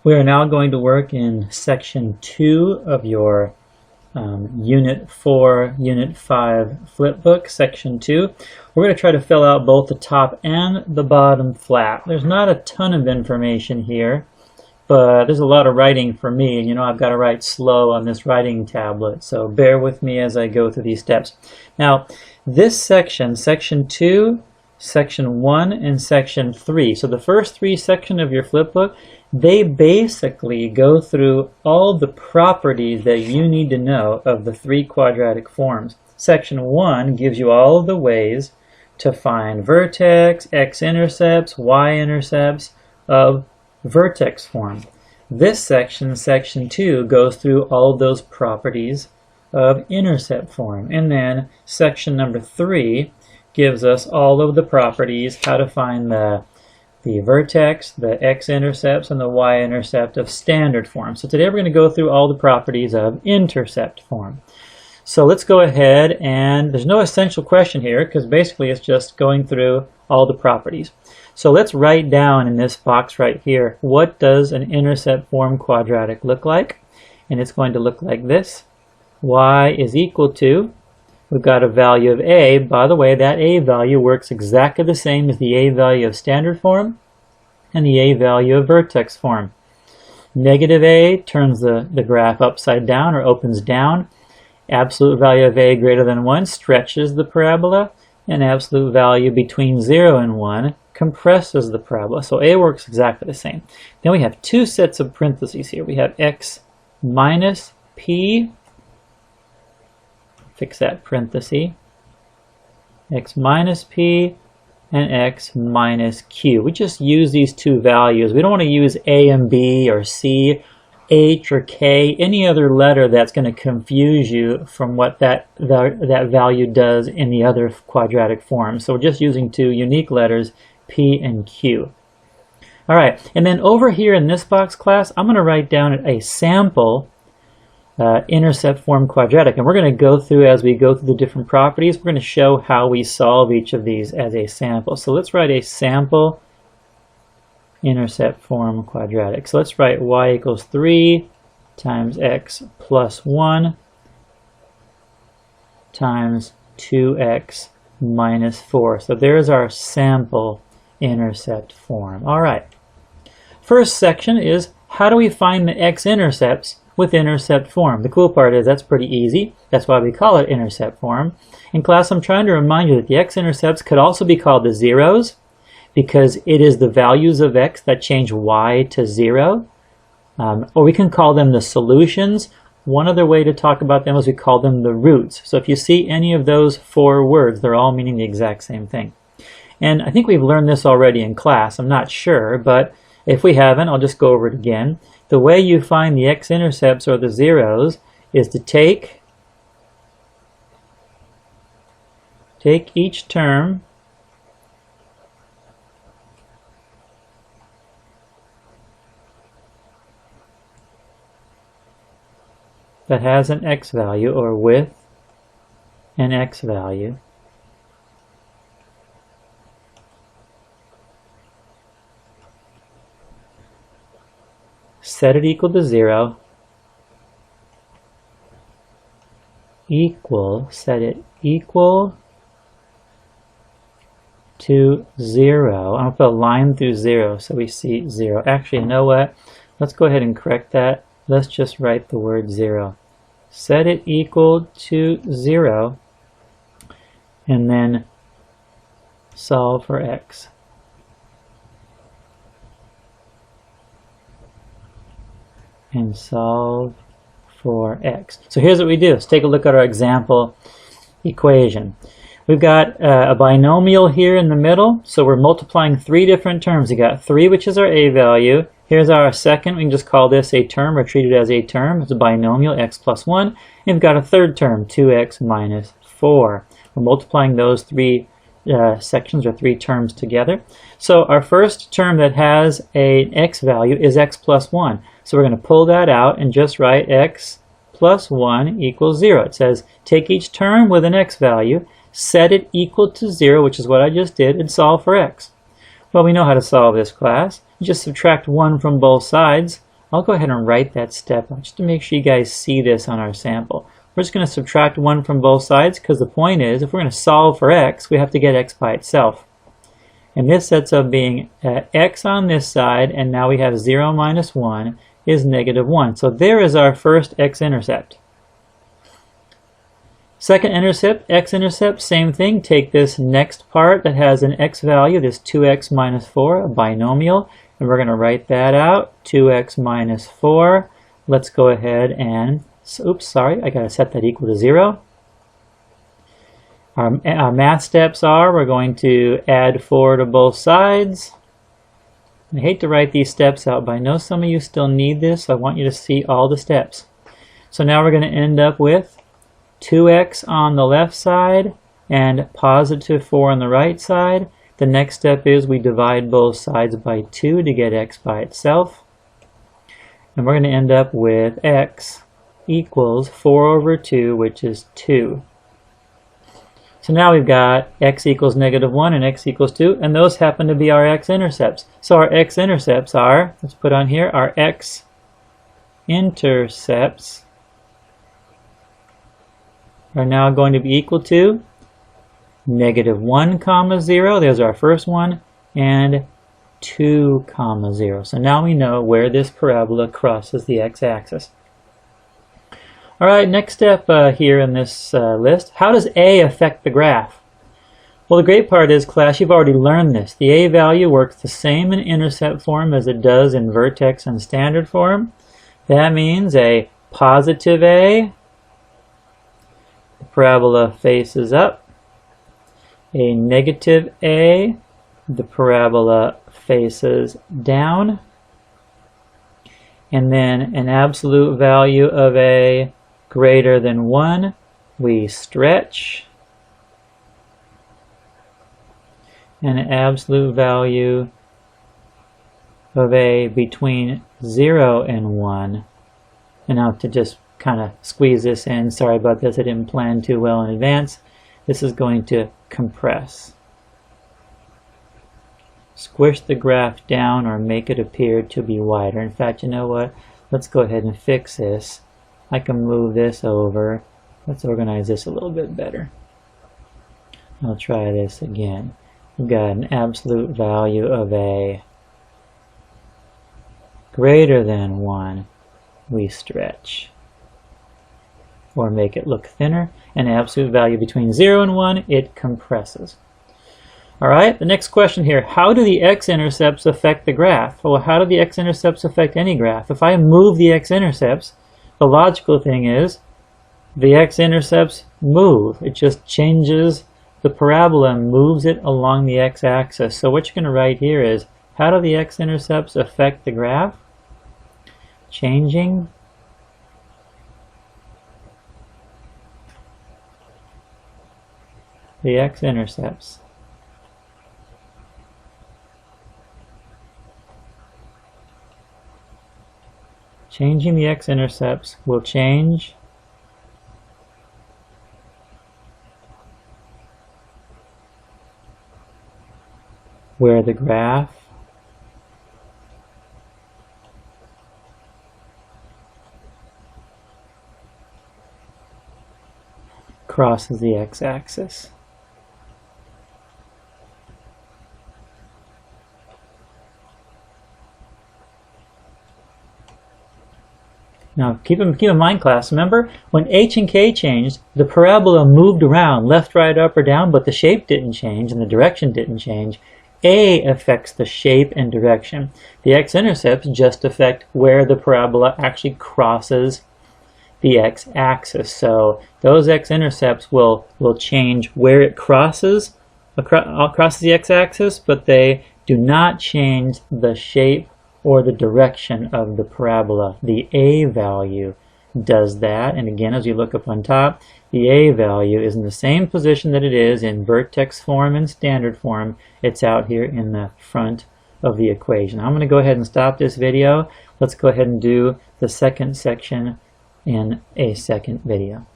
We are now going to work in section 2 of your Unit 4, Unit 5 flipbook, section 2. We're going to try to fill out both the top and the bottom flap. There's not a ton of information here, but there's a lot of writing for me, and you know I've got to write slow on this writing tablet, so bear with me as I go through these steps. Now, this section, section 2, section 1, and section 3, so the first 3 sections of your flipbook, they basically go through all the properties that you need to know of the 3 quadratic forms. Section 1 gives you all of the ways to find vertex, x-intercepts, y-intercepts of vertex form. This section, section 2, goes through all of those properties of intercept form. And then section number 3 gives us all of the properties, how to find the vertex, the x-intercepts, and the y-intercept of standard form. So today we're going to go through all the properties of intercept form. So let's go ahead, and there's no essential question here because basically it's just going through all the properties. So let's write down in this box right here, what does an intercept form quadratic look like? And it's going to look like this. Y is equal to, we've got a value of a. By the way, that a value works exactly the same as the a value of standard form and the a value of vertex form. Negative a turns the graph upside down or opens down. Absolute value of a greater than 1 stretches the parabola, and absolute value between 0 and 1 compresses the parabola. So a works exactly the same. Then we have 2 sets of parentheses here. We have x minus p, fix that parenthesis, x minus p, and x minus q. We just use these 2 values. We don't want to use a and b or c, h or k, any other letter that's going to confuse you from what that value does in the other quadratic form. So we're just using 2 unique letters, p and q. All right, and then over here in this box, class, I'm going to write down a sample intercept form quadratic, and we're going to go through, as we go through the different properties, we're going to show how we solve each of these as a sample. So let's write a sample intercept form quadratic. So let's write y equals 3 times x plus 1 times 2x minus 4. So there's our sample intercept form. All right. First section is, how do we find the x-intercepts with intercept form? The cool part is that's pretty easy. That's why we call it intercept form. In class, I'm trying to remind you that the x-intercepts could also be called the zeros, because it is the values of x that change y to 0. Or we can call them the solutions. One other way to talk about them is we call them the roots. So if you see any of those 4 words, they're all meaning the exact same thing. And I think we've learned this already in class. I'm not sure, but if we haven't, I'll just go over it again. The way you find the x-intercepts or the zeros is to take each term that has an x value or with an x value, set it equal to 0, set it equal to 0. I'm going to put a line through 0 so we see 0. Actually, you know what? Let's go ahead and correct that. Let's just write the word 0. Set it equal to 0, and then solve for x. And solve for x. So here's what we do. Let's take a look at our example equation. We've got a binomial here in the middle, so we're multiplying 3 different terms. We got 3, which is our a value. Here's our second. We can just call this a term or treat it as a term. It's a binomial, x plus 1. And we've got a third term, 2x minus 4. We're multiplying those 3 sections or 3 terms together. So our first term that has an x value is x plus 1. So we're going to pull that out and just write x plus 1 equals 0. It says take each term with an x value, set it equal to 0, which is what I just did, and solve for x. Well, we know how to solve this, class. You just subtract 1 from both sides. I'll go ahead and write that step just to make sure you guys see this on our sample. We're just going to subtract 1 from both sides because the point is if we're going to solve for x, we have to get x by itself. And this ends up being x on this side, and now we have 0 minus 1 is negative 1. So there is our first x-intercept. Second intercept, x-intercept, same thing. Take this next part that has an x value, this 2x minus 4, a binomial, and we're going to write that out, 2x minus 4. Let's go ahead and, oops, sorry, I got to set that equal to 0. Our math steps are, we're going to add 4 to both sides. I hate to write these steps out, but I know some of you still need this, so I want you to see all the steps. So now we're going to end up with 2x on the left side and positive 4 on the right side. The next step is we divide both sides by 2 to get x by itself. And we're going to end up with x equals 4 over 2, which is 2. So now we've got x equals negative 1 and x equals 2, and those happen to be our x-intercepts. So our x-intercepts are, let's put on here, our x-intercepts are now going to be equal to negative 1 comma 0, there's our first one, and 2 comma 0. So now we know where this parabola crosses the x-axis. All right, next step here in this list, how does A affect the graph? Well, the great part is, class, you've already learned this. The A value works the same in intercept form as it does in vertex and standard form. That means a positive A, the parabola faces up. A negative A, the parabola faces down. And then an absolute value of A greater than 1, we stretch. And an absolute value of A between 0 and 1. And now to just kind of squeeze this in, sorry about this, I didn't plan too well in advance. This is going to compress. Squish the graph down or make it appear to be wider. In fact, you know what? Let's go ahead and fix this. I can move this over. Let's organize this a little bit better. I'll try this again. We've got an absolute value of A greater than 1. We stretch or make it look thinner. An absolute value between 0 and 1, it compresses. All right, the next question here, how do the x-intercepts affect the graph? Well, how do the x-intercepts affect any graph? If I move the x-intercepts, the logical thing is the x-intercepts move. It just changes the parabola and moves it along the x-axis. So what you're going to write here is, how do the x-intercepts affect the graph? Changing the x-intercepts. Changing the x-intercepts will change where the graph crosses the x-axis. Now, keep in mind, class, remember, when h and k changed, the parabola moved around, left, right, up, or down, but the shape didn't change and the direction didn't change. A affects the shape and direction. The x-intercepts just affect where the parabola actually crosses the x-axis. So those x-intercepts will change where it crosses the x-axis, but they do not change the shape or the direction of the parabola. The A value does that, and again, as you look up on top, the A value is in the same position that it is in vertex form and standard form. It's out here in the front of the equation. I'm going to go ahead and stop this video. Let's go ahead and do the second section in a second video.